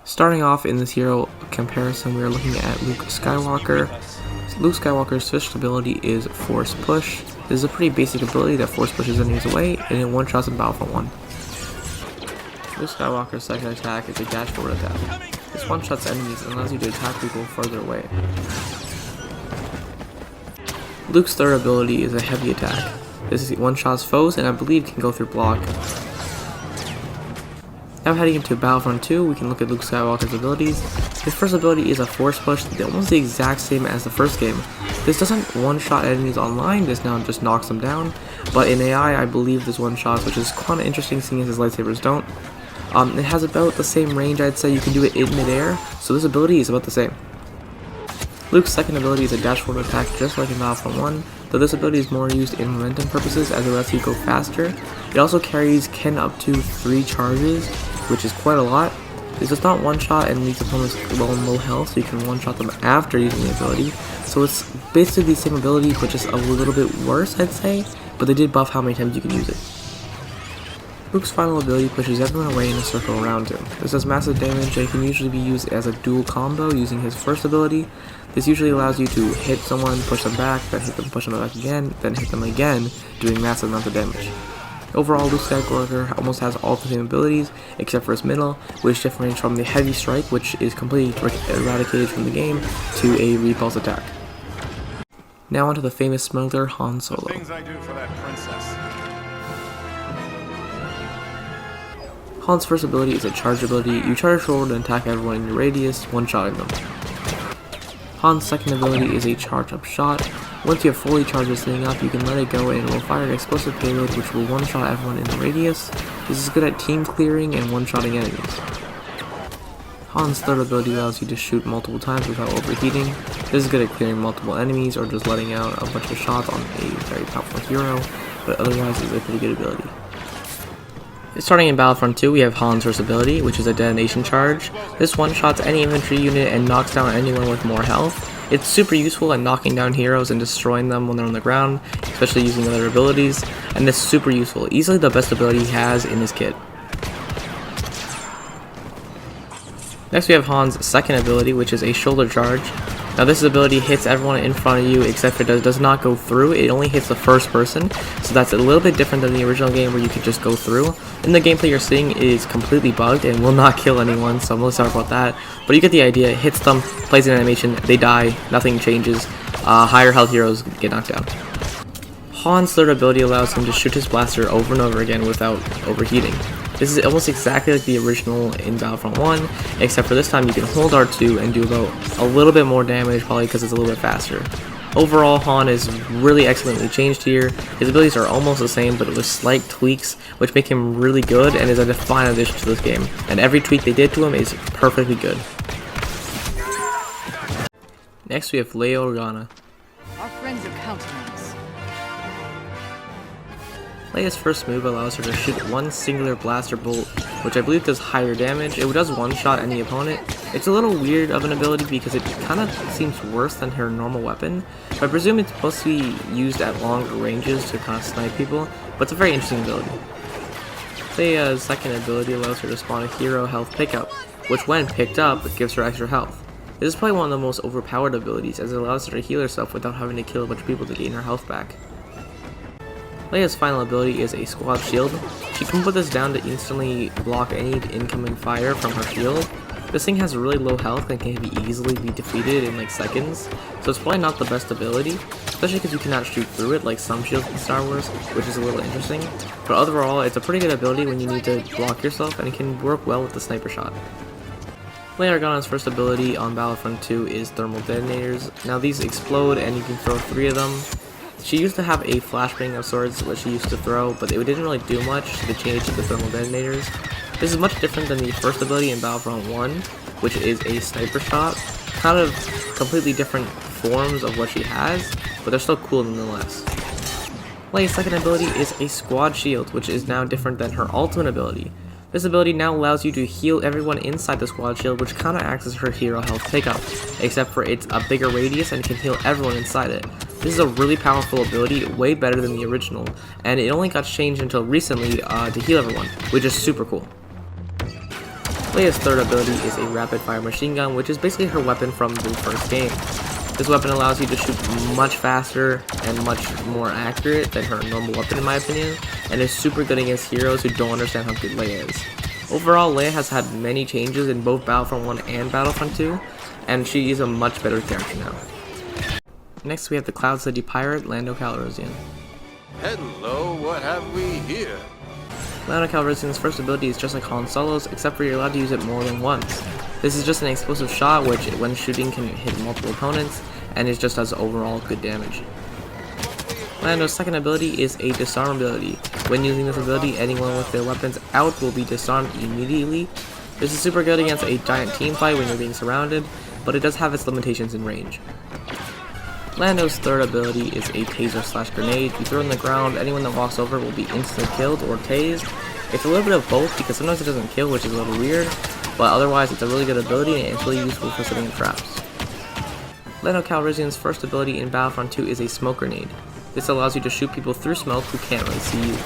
Starting off in this hero comparison, we are looking at Luke Skywalker. Luke Skywalker's switched ability is Force Push. This is a pretty basic ability that force pushes enemies away, and it one-shots in Battlefront 1. Luke Skywalker's second attack is a dash forward attack. This one-shots enemies and allows you to attack people further away. Luke's third ability is a heavy attack. This one-shots foes and I believe can go through block. Now heading into Battlefront 2, we can look at Luke Skywalker's abilities. His first ability is a Force Push, almost the exact same as the first game. This doesn't one-shot enemies online, this now just knocks them down, but in AI I believe this one-shots, which is kind of interesting seeing as his lightsabers don't. It has about the same range, I'd say. You can do it in midair, so this ability is about the same. Luke's second ability is a dash forward attack just like in Battlefront 1, though this ability is more used in momentum purposes as it lets you go faster. It also carries up to 3 charges, which is quite a lot. This does not one-shot and leaves opponents low health, so you can one-shot them after using the ability. So it's basically the same ability, but just a little bit worse, I'd say, but they did buff how many times you can use it. Luke's final ability pushes everyone away in a circle around him. This does massive damage and can usually be used as a dual combo using his first ability. This usually allows you to hit someone, push them back, then hit them, push them back again, then hit them again, doing massive amounts of damage. Overall, Luke Skywalker almost has all the same abilities, except for his middle, which differentiates from the heavy strike, which is completely eradicated from the game, to a repulse attack. Now onto the famous smuggler Han Solo. Things I do for that princess. Han's first ability is a charge ability. You charge forward and attack everyone in your radius, one-shotting them. Han's second ability is a charge-up shot. Once you have fully charged this thing up, you can let it go and it will fire an explosive payload which will one-shot everyone in the radius. This is good at team clearing and one-shotting enemies. Han's third ability allows you to shoot multiple times without overheating. This is good at clearing multiple enemies or just letting out a bunch of shots on a very powerful hero, but otherwise it's a pretty good ability. Starting in Battlefront 2, we have Han's first ability, which is a detonation charge. This one-shots any infantry unit and knocks down anyone with more health. It's super useful at knocking down heroes and destroying them when they're on the ground, especially using other abilities, and it's super useful. Easily the best ability he has in his kit. Next we have Han's second ability, which is a shoulder charge. Now this ability hits everyone in front of you except for it does not go through, it only hits the first person, so that's a little bit different than the original game where you could just go through. In the gameplay you're seeing is completely bugged and will not kill anyone, so I'm really sorry about that, but you get the idea. It hits them, plays an animation, they die, nothing changes, higher health heroes get knocked down. Han's third ability allows him to shoot his blaster over and over again without overheating. This is almost exactly like the original in Battlefront 1, except for this time you can hold R2 and do about a little bit more damage, probably because it's a little bit faster. Overall, Han is really excellently changed here. His abilities are almost the same, but with slight tweaks, which make him really good and is a defining addition to this game. And every tweak they did to him is perfectly good. Next we have Leia Organa. Our friends are counting on us. Leia's first move allows her to shoot one singular blaster bolt, which I believe does higher damage. It does one-shot any opponent. It's a little weird of an ability because it kind of seems worse than her normal weapon. I presume it's supposed to be used at longer ranges to kind of snipe people, but it's a very interesting ability. Leia's second ability allows her to spawn a hero health pickup, which when picked up gives her extra health. This is probably one of the most overpowered abilities as it allows her to heal herself without having to kill a bunch of people to gain her health back. Leia's final ability is a squad shield. She can put this down to instantly block any incoming fire from her shield. This thing has really low health and can easily be defeated in like seconds, so it's probably not the best ability, especially because you cannot shoot through it like some shields in Star Wars, which is a little interesting. But overall, it's a pretty good ability when you need to block yourself, and it can work well with the sniper shot. Leia Organa's first ability on Battlefront 2 is thermal detonators. Now these explode and you can throw 3 of them. She used to have a flashbang of sorts which she used to throw, but it didn't really do much, so they changed to the thermal detonators. This is much different than the first ability in Battlefront 1, which is a sniper shot. Kind of completely different forms of what she has, but they're still cool nonetheless. Leia's second ability is a squad shield, which is now different than her ultimate ability. This ability now allows you to heal everyone inside the squad shield, which kinda acts as her hero health pickup, except for it's a bigger radius and can heal everyone inside it. This is a really powerful ability, way better than the original, and it only got changed until recently to heal everyone, which is super cool. Leia's third ability is a rapid fire machine gun, which is basically her weapon from the first game. This weapon allows you to shoot much faster and much more accurate than her normal weapon in my opinion, and is super good against heroes who don't understand how good Leia is. Overall, Leia has had many changes in both Battlefront 1 and Battlefront 2, and she is a much better character now. Next we have the Cloud City Pirate, Lando Calrissian. Hello, what have we here? Lando Calrissian's first ability is just like Han Solo's, except for you're allowed to use it more than once. This is just an explosive shot which, when shooting, can hit multiple opponents, and it just does overall good damage. Lando's second ability is a disarm ability. When using this ability, anyone with their weapons out will be disarmed immediately. This is super good against a giant team fight when you're being surrounded, but it does have its limitations in range. Lando's third ability is a taser slash grenade. You throw it on the ground, anyone that walks over will be instantly killed or tased. It's a little bit of both because sometimes it doesn't kill, which is a little weird, but otherwise it's a really good ability and it's really useful for setting traps. Lando Calrissian's first ability in Battlefront 2 is a smoke grenade. This allows you to shoot people through smoke who can't really see you.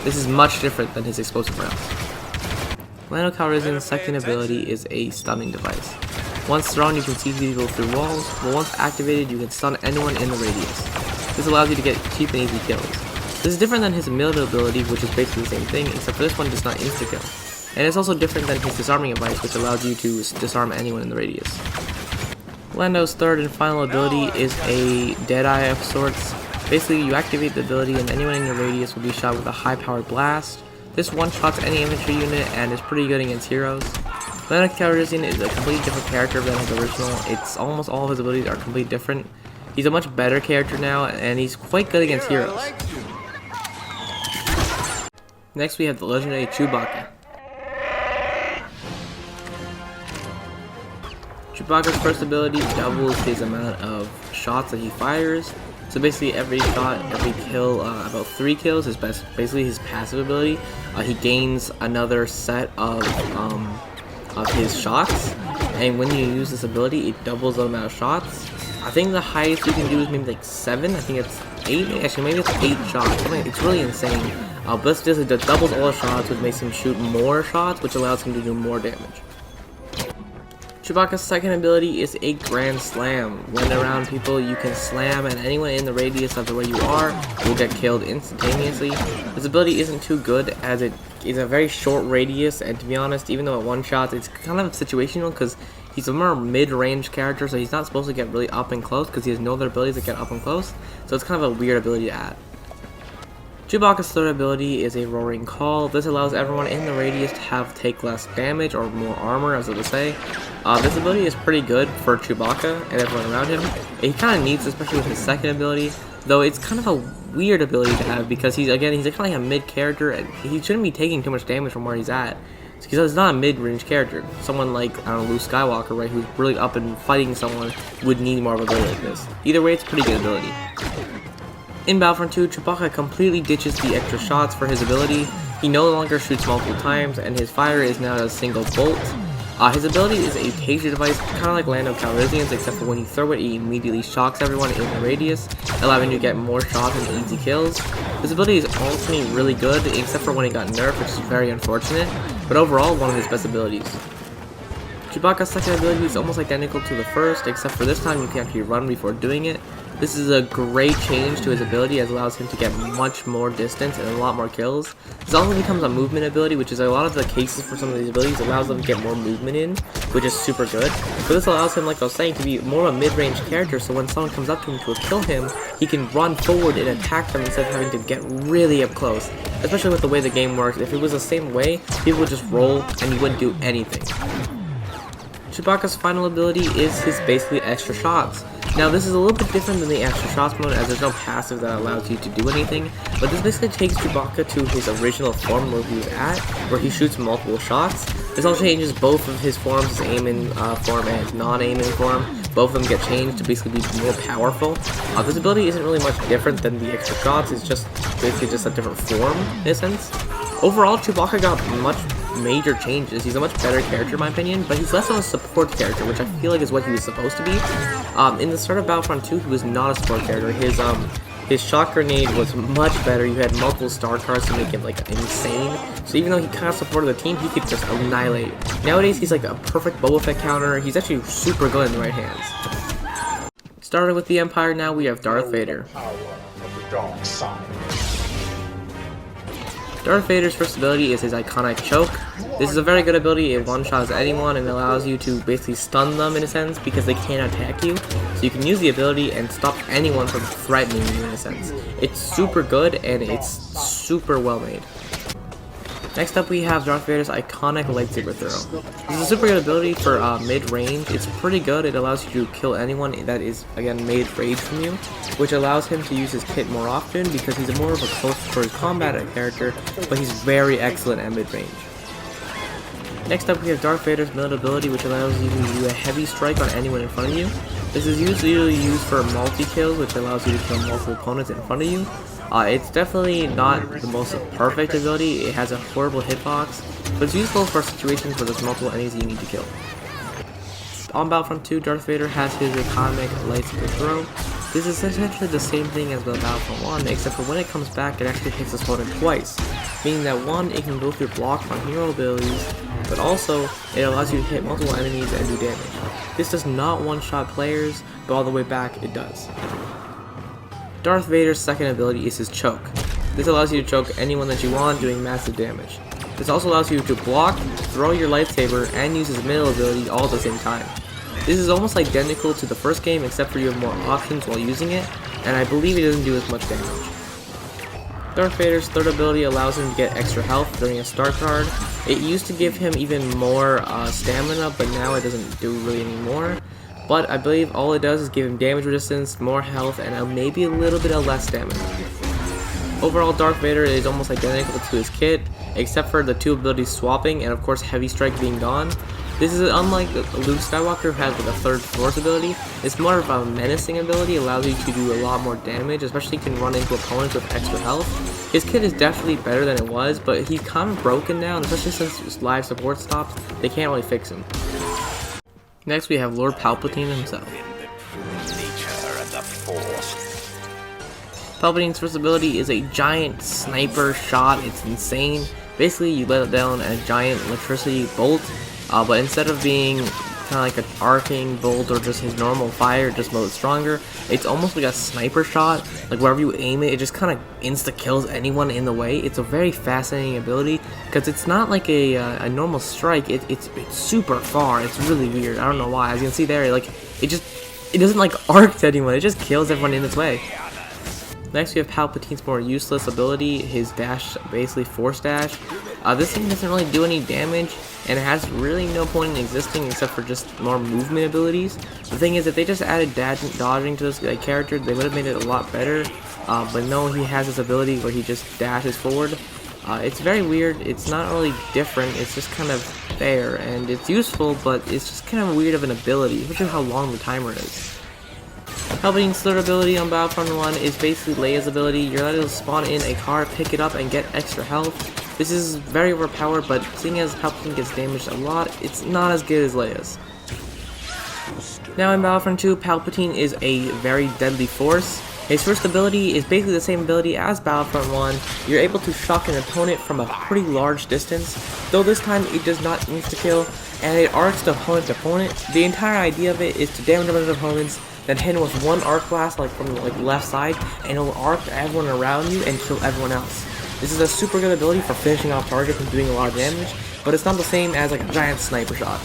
This is much different than his explosive rounds. Lando Calrissian's second ability is a stunning device. Once thrown, you can see people through walls, but once activated, you can stun anyone in the radius. This allows you to get cheap and easy kills. This is different than his melee ability, which is basically the same thing, except for this one does not insta-kill. And it's also different than his disarming device, which allows you to disarm anyone in the radius. Lando's third and final ability is a Deadeye of sorts. Basically, you activate the ability and anyone in your radius will be shot with a high-powered blast. This one-shots any infantry unit and is pretty good against heroes. Lando Calrissian is a completely different character than his original. It's almost all of his abilities are completely different. He's a much better character now, and he's quite good against heroes. Next we have the legendary Chewbacca. Chewbacca's first ability doubles his amount of shots that he fires. So basically every shot, every kill, about 3 kills is basically his passive ability. He gains another set of his shots, and when you use this ability it doubles the amount of shots. I think the highest you can do is maybe like 7, I think it's 8, actually maybe it's 8 shots. It's really insane. But this just doubles all the shots, which makes him shoot more shots, which allows him to do more damage. Chewbacca's second ability is a Grand Slam. When around people, you can slam, and anyone in the radius of where you are will get killed instantaneously. This ability isn't too good as it is a very short radius, and to be honest, even though at one shot, it's kind of situational because he's a more mid-range character, so he's not supposed to get really up and close because he has no other abilities that get up and close, so it's kind of a weird ability to add. Chewbacca's third ability is a Roaring Call. This allows everyone in the radius to take less damage or more armor, as I would say. This ability is pretty good for Chewbacca and everyone around him. He kind of needs, especially with his second ability, though it's kind of a weird ability to have because he's kind of like a mid character and he shouldn't be taking too much damage from where he's at. Because he's not a mid-range character. Someone like, I don't know, Luke Skywalker, right, who's really up and fighting someone would need more of an ability like this. Either way, it's a pretty good ability. In Battlefront 2, Chewbacca completely ditches the extra shots for his ability. He no longer shoots multiple times, and his fire is now a single bolt. His ability is a taser device, kind of like Lando Calrissian's, except for when you throw it, it immediately shocks everyone in the radius, allowing you to get more shots and easy kills. This ability is ultimately really good, except for when it got nerfed, which is very unfortunate, but overall, one of his best abilities. Chewbacca's second ability is almost identical to the first, except for this time you can actually run before doing it. This is a great change to his ability as it allows him to get much more distance and a lot more kills. This also becomes a movement ability, which is a lot of the cases for some of these abilities allows them to get more movement in, which is super good. But this allows him, like I was saying, to be more of a mid-range character, so when someone comes up to him to kill him, he can run forward and attack them instead of having to get really up close. Especially with the way the game works, if it was the same way, people would just roll and he wouldn't do anything. Chewbacca's final ability is his basically extra shots. Now this is a little bit different than the extra shots mode as there's no passive that allows you to do anything, but this basically takes Chewbacca to his original form where he was at, where he shoots multiple shots. This also changes both of his forms, his aim-in form and his non-aim-in form. Both of them get changed to basically be more powerful. This ability isn't really much different than the extra shots, it's just basically just a different form in a sense. Overall, Chewbacca got much major changes. He's a much better character in my opinion, but he's less of a support character, which I feel like is what he was supposed to be. In the start of Battlefront 2, he was not a support character. His shock grenade was much better. You had multiple star cards to make him like insane. So even though he kind of supported the team, he could just annihilate. Nowadays, he's like a perfect Boba Fett counter. He's actually super good in the right hands. Starting with the Empire, now we have Darth Vader. Darth Vader's first ability is his iconic choke. This is a very good ability. It one-shots anyone and allows you to basically stun them in a sense because they can't attack you. So you can use the ability and stop anyone from threatening you in a sense. It's super good and it's super well made. Next up we have Darth Vader's iconic lightsaber throw. This is a super good ability for mid-range. It's pretty good. It allows you to kill anyone that is, again, made rage from you, which allows him to use his kit more often because he's more of a close quarters combat character, but he's very excellent at mid-range. Next up we have Darth Vader's millet ability, which allows you to do a heavy strike on anyone in front of you. This is usually used for multi-kills, which allows you to kill multiple opponents in front of you. It's definitely not the most perfect ability. It has a horrible hitbox, but it's useful for situations where there's multiple enemies you need to kill. On Battlefront 2, Darth Vader has his iconic lightsaber throw. This is essentially the same thing as the Battlefront 1, except for when it comes back, it actually hits the opponent twice. Meaning that one, it can go through block on hero abilities, but also it allows you to hit multiple enemies and do damage. This does not one-shot players, but all the way back it does. Darth Vader's second ability is his choke. This allows you to choke anyone that you want, doing massive damage. This also allows you to block, throw your lightsaber, and use his middle ability all at the same time. This is almost identical to the first game, except for you have more options while using it, and I believe it doesn't do as much damage. Darth Vader's third ability allows him to get extra health during a start card. It used to give him even more stamina, but now it doesn't do really anymore. But I believe all it does is give him damage resistance, more health, and maybe a little bit of less stamina. Overall, Darth Vader is almost identical to his kit, except for the two abilities swapping and of course Heavy Strike being gone. This is unlike Luke Skywalker, who has like a third Force ability. It's more of a menacing ability, allows you to do a lot more damage, especially you can run into opponents with extra health. His kit is definitely better than it was, but he's kind of broken now, and especially since his live support stops, they can't really fix him. Next we have Lord Palpatine himself. Palpatine's first ability is a giant sniper shot. It's insane. Basically you let down a giant electricity bolt, but instead of being kind of like an arcing bolt or just his normal fire, just mode stronger, it's almost like a sniper shot. Like wherever you aim it, it just kind of insta kills anyone in the way. It's a very fascinating ability because it's not like a normal strike. It's super far. It's really weird. I don't know why. As you can see there, like it doesn't like arc to anyone. It just kills everyone in its way. Next we have Palpatine's more useless ability, his dash, basically Force Dash. This thing doesn't really do any damage, and it has really no point in existing except for just more movement abilities. The thing is, if they just added dodging to this character, they would have made it a lot better. But no, he has this ability where he just dashes forward. It's very weird. It's not really different. It's just kind of there, and it's useful, but it's just kind of weird of an ability, especially how long the timer is. Palpatine's third ability on Battlefront 1 is basically Leia's ability. You're allowed to spawn in a car, pick it up, and get extra health. This is very overpowered, but seeing as Palpatine gets damaged a lot, it's not as good as Leia's. Now in Battlefront 2, Palpatine is a very deadly force. His first ability is basically the same ability as Battlefront 1. You're able to shock an opponent from a pretty large distance, though this time it does not insta-kill, and it arcs the opponent's opponent. The entire idea of it is to damage a bunch of opponents, then hit him with one arc blast from the left side, and it'll arc everyone around you and kill everyone else. This is a super good ability for finishing off targets and doing a lot of damage, but it's not the same as like a giant sniper shot.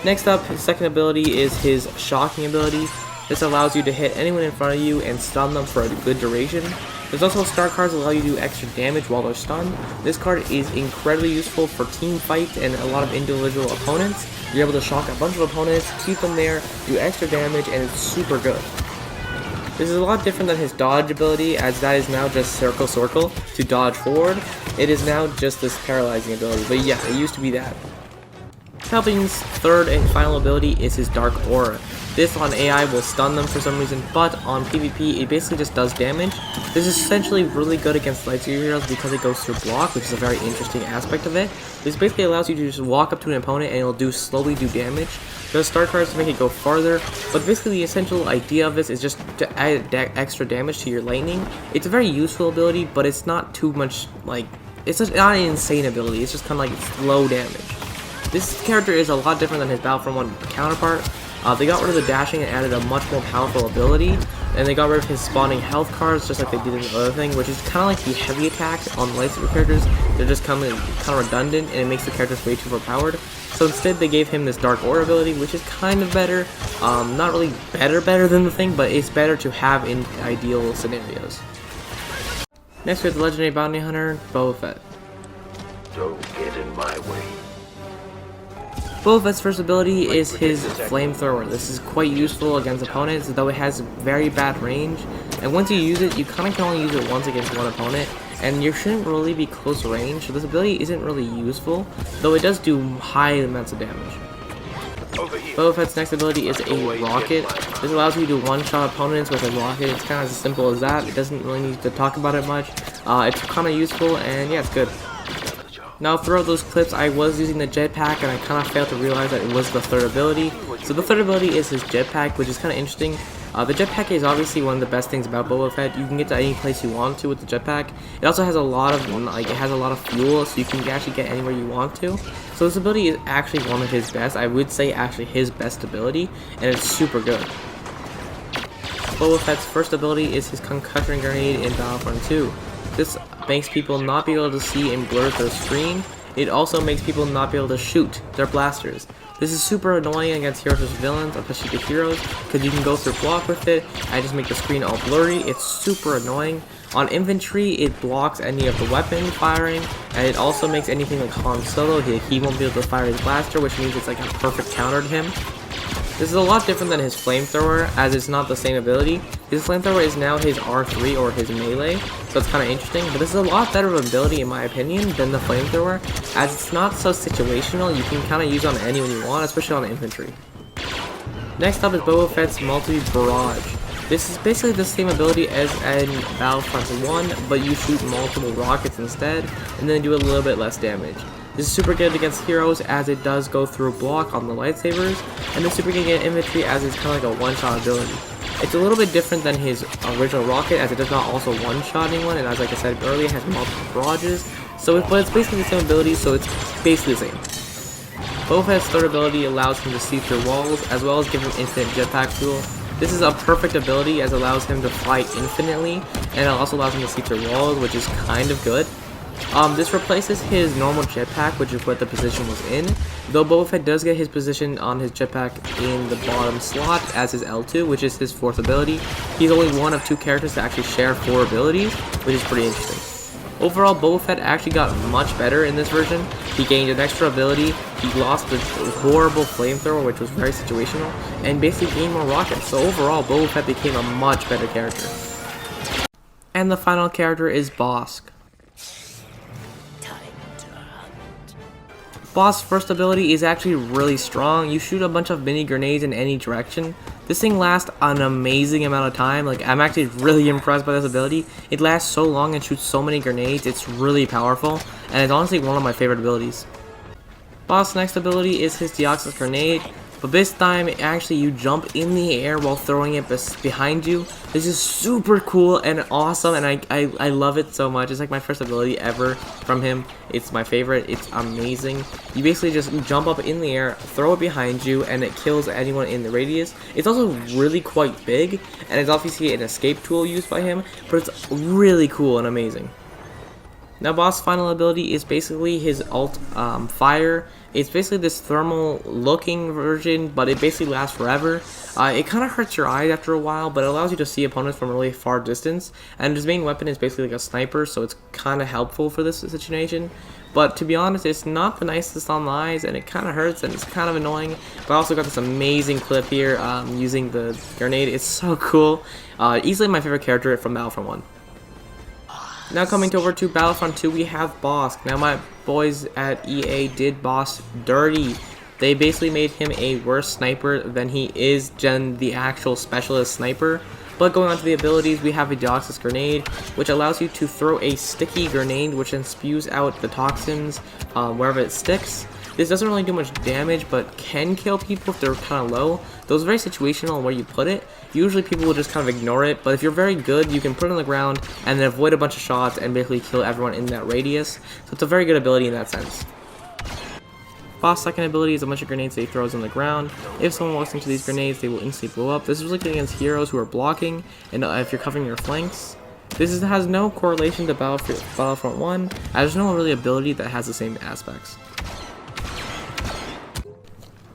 Next up, his second ability is his shocking ability. This allows you to hit anyone in front of you and stun them for a good duration. There's also star cards that allow you to do extra damage while they're stunned. This card is incredibly useful for team fights and a lot of individual opponents. You're able to shock a bunch of opponents, keep them there, do extra damage, and it's super good. This is a lot different than his dodge ability, as that is now just circle to dodge forward. It is now just this paralyzing ability, but yeah, it used to be that. Palpatine's third and final ability is his Dark Aura. This on AI will stun them for some reason, but on PvP it basically just does damage. This is essentially really good against lightsaber heroes because it goes through block, which is a very interesting aspect of it. This basically allows you to just walk up to an opponent and it'll slowly do damage. Does star cards to make it go farther, but basically the essential idea of this is just to add extra damage to your lightning. It's a very useful ability, but it's not too much, like, it's just not an insane ability, it's just kind of like slow damage. This character is a lot different than his Battlefront 1 counterpart. They got rid of the dashing and added a much more powerful ability, and they got rid of his spawning health cards just like they did in the other thing, which is kind of like the heavy attacks on lightsaber characters. They're just kind of redundant, and it makes the characters way too overpowered. So instead they gave him this Dark Aura ability, which is kind of better. Not really better than the thing, but it's better to have in ideal scenarios. Next we have the legendary bounty hunter, Boba Fett. Don't get in my way. Boba Fett's first ability is his flamethrower. This is quite useful against opponents, though it has very bad range. And once you use it, you kind of can only use it once against one opponent, and you shouldn't really be close range, so this ability isn't really useful, though it does do high amounts of damage. Boba Fett's next ability is a rocket. This allows you to one-shot opponents with a rocket. It's kind of as simple as that. It doesn't really need to talk about it much. It's kind of useful, and yeah, it's good. Now throughout those clips I was using the jetpack, and I kind of failed to realize that it was the third ability. So the third ability is his jetpack, which is kind of interesting. The jetpack is obviously one of the best things about Boba Fett. You can get to any place you want to with the jetpack. It also has a lot of fuel, so you can actually get anywhere you want to. So this ability is actually one of his best. I would say actually his best ability, and it's super good. Boba Fett's first ability is his concussion grenade in Battlefront 2. This makes people not be able to see and blur their screen. It also makes people not be able to shoot their blasters. This is super annoying against heroes versus villains, especially the heroes, because you can go through block with it and just make the screen all blurry. It's super annoying. On infantry, it blocks any of the weapon firing, and it also makes anything like Han Solo, he won't be able to fire his blaster, which means it's like a perfect counter to him. This is a lot different than his flamethrower, as it's not the same ability. His flamethrower is now his R3 or his melee, so it's kind of interesting, but this is a lot better of an ability in my opinion than the flamethrower, as it's not so situational. You can kind of use it on anyone you want, especially on infantry. Next up is Boba Fett's multi-barrage. This is basically the same ability as in Battlefront 1, but you shoot multiple rockets instead, and then do a little bit less damage. This is super good against heroes, as it does go through block on the lightsabers, and it's super good against infantry, as it's kind of like a one-shot ability. It's a little bit different than his original rocket, as it does not also one-shot anyone, and as like I said earlier, it has multiple barrages. But it's basically the same ability, so it's basically the same. Boba Fett's third ability allows him to see through walls, as well as give him infinite jetpack fuel. This is a perfect ability, as it allows him to fly infinitely, and it also allows him to see through walls, which is kind of good. This replaces his normal jetpack, which is what the position was in, though Boba Fett does get his position on his jetpack in the bottom slot as his L2, which is his fourth ability. He's only one of two characters to actually share 4 abilities, which is pretty interesting. Overall, Boba Fett actually got much better in this version. He gained an extra ability, he lost the horrible flamethrower, which was very situational, and basically gained more rockets. So overall, Boba Fett became a much better character. And the final character is Bossk. Bosk's first ability is actually really strong. You shoot a bunch of mini grenades in any direction. This thing lasts an amazing amount of time. Like, I'm actually really impressed by this ability. It lasts so long and shoots so many grenades. It's really powerful, and it's honestly one of my favorite abilities. Bossk's next ability is his Deoxys grenade, but this time actually you jump in the air while throwing it behind you. This is super cool and awesome, and I love it so much. It's like my first ability ever from him. It's my favorite. It's amazing. You basically just jump up in the air, throw it behind you, and it kills anyone in the radius. It's also really quite big, and it's obviously an escape tool used by him, but it's really cool and amazing. Now Bossk's final ability is basically his alt fire. It's basically this thermal looking version, but it basically lasts forever. It kind of hurts your eyes after a while, but it allows you to see opponents from a really far distance, and his main weapon is basically like a sniper, so it's kind of helpful for this situation. But to be honest, it's not the nicest on the eyes, and it kind of hurts, and it's kind of annoying. But I also got this amazing clip here using the grenade. It's so cool. Easily my favorite character from Battlefront 1. Now coming over to Battlefront 2, we have Bossk. Now my boys at EA did Bossk dirty. They basically made him a worse sniper than he is the actual specialist sniper. But going on to the abilities, we have a Deoxys grenade, which allows you to throw a sticky grenade, which then spews out the toxins wherever it sticks. This doesn't really do much damage, but can kill people if they're kind of low. Those are very situational on where you put it. Usually people will just kind of ignore it, but if you're very good, you can put it on the ground and then avoid a bunch of shots and basically kill everyone in that radius. So it's a very good ability in that sense. Boss second ability is a bunch of grenades that he throws on the ground. If someone walks into these grenades, they will instantly blow up. This is really good against heroes who are blocking, and if you're covering your flanks. Has no correlation to Battlefront 1, as there's no really ability that has the same aspects.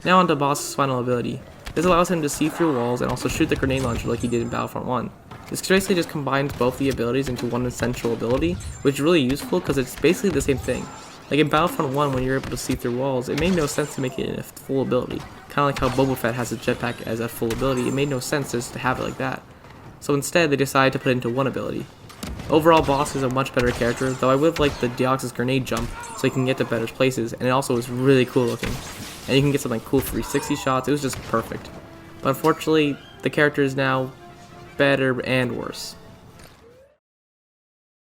Now on to Boss's final ability. This allows him to see through walls and also shoot the grenade launcher like he did in Battlefront 1. This basically just combines both the abilities into one essential ability, which is really useful because it's basically the same thing. Like in Battlefront 1, when you're able to see through walls, it made no sense to make it a full ability. Kind of like how Boba Fett has a jetpack as a full ability, it made no sense just to have it like that. So instead, they decided to put it into one ability. Overall, Boss is a much better character, though I would have liked the Deoxys grenade jump so he can get to better places, and it also was really cool looking. And you can get something cool 360 shots, it was just perfect. But unfortunately, the character is now better and worse.